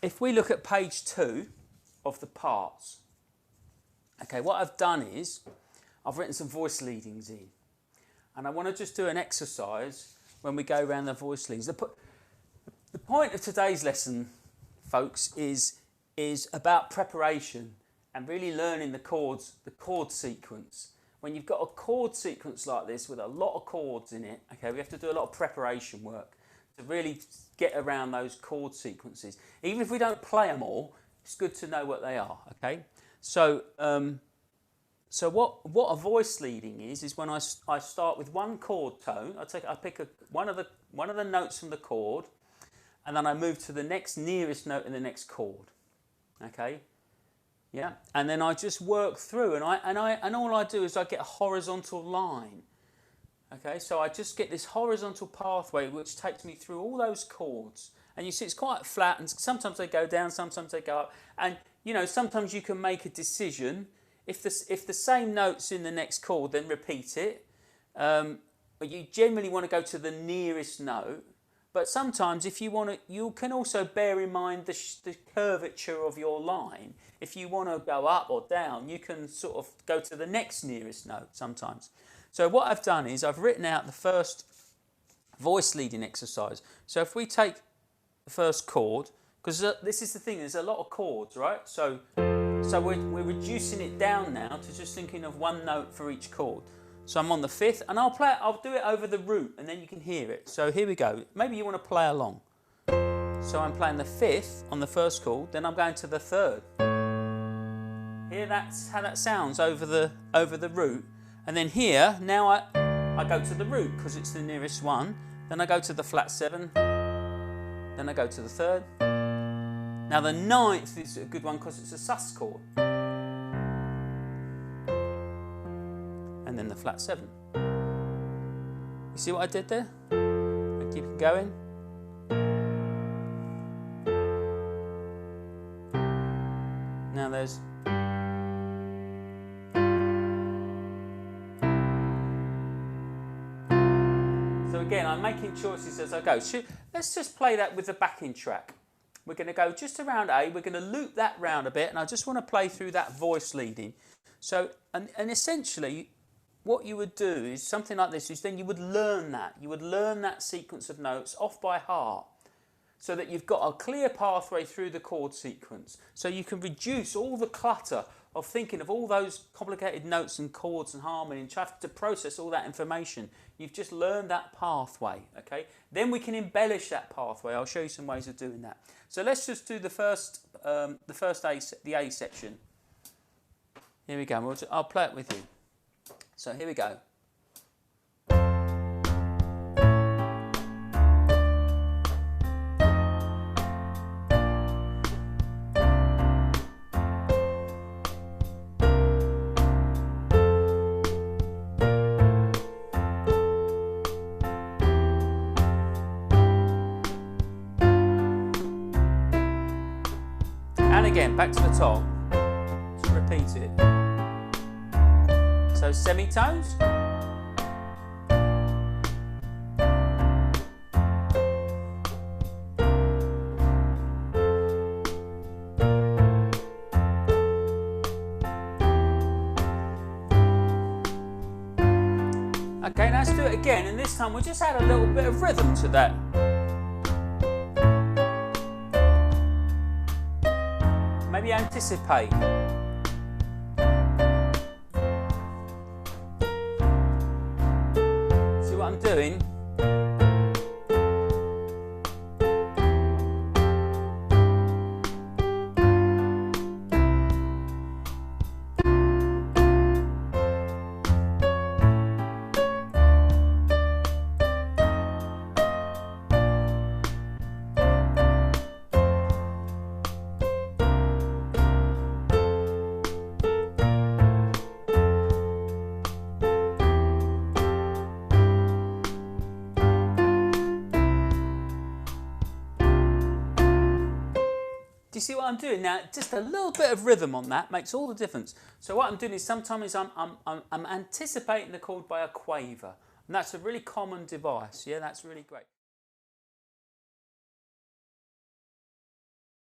if we look at page 2 of the parts, okay, what I've done is I've written some voice leadings in, and I want to just do an exercise when we go around the voice leadings. The point of today's lesson, folks, is about preparation and really learning the chord sequence. When you've got a chord sequence like this with a lot of chords in it, okay, we have to do a lot of preparation work to really get around those chord sequences. Even if we don't play them all, it's good to know what they are, okay? So, what a voice leading is when I start with one chord tone. I pick one of the notes from the chord, and then I move to the next nearest note in the next chord, okay? Yeah, and then I just work through, and all I do is I get a horizontal line. Okay, so I just get this horizontal pathway which takes me through all those chords, and you see it's quite flat, and sometimes they go down, sometimes they go up, and you know sometimes you can make a decision if the same note's in the next chord, then repeat it. But you generally want to go to the nearest note. But sometimes if you want to, you can also bear in mind the curvature of your line. If you want to go up or down, you can sort of go to the next nearest note sometimes. So what I've done is I've written out the first voice leading exercise. So if we take the first chord, because this is the thing, there's a lot of chords, right? So we're reducing it down now to just thinking of one note for each chord. So I'm on the 5th, and I'll do it over the root, and then you can hear it. So here we go. Maybe you want to play along. So I'm playing the 5th on the first chord, then I'm going to the 3rd. Here, that's how that sounds over the root. And then here, now I go to the root because it's the nearest one. Then I go to the flat 7. Then I go to the 3rd. Now the 9th is a good one because it's a sus chord. And then the flat 7. You see what I did there? I keep it going. Now there's... So again, I'm making choices as I go. Let's just play that with the backing track. We're going to go just around A, we're going to loop that round a bit, and I just want to play through that voice leading. So, and essentially, what you would do is something like this, is then you would learn that. You would learn that sequence of notes off by heart so that you've got a clear pathway through the chord sequence. So you can reduce all the clutter of thinking of all those complicated notes and chords and harmony and trying to process all that information. You've just learned that pathway, okay? Then we can embellish that pathway. I'll show you some ways of doing that. So let's just do the first A section. Here we go. I'll play it with you. So here we go. And again, back to the top, to repeat it. So semitones. Okay, now let's do it again, and this time we'll just add a little bit of rhythm to that. Maybe anticipate. See what I'm doing? Do you see what I'm doing now? Just a little bit of rhythm on that makes all the difference. So what I'm doing is sometimes I'm anticipating the chord by a quaver, and that's a really common device. Yeah, that's really great.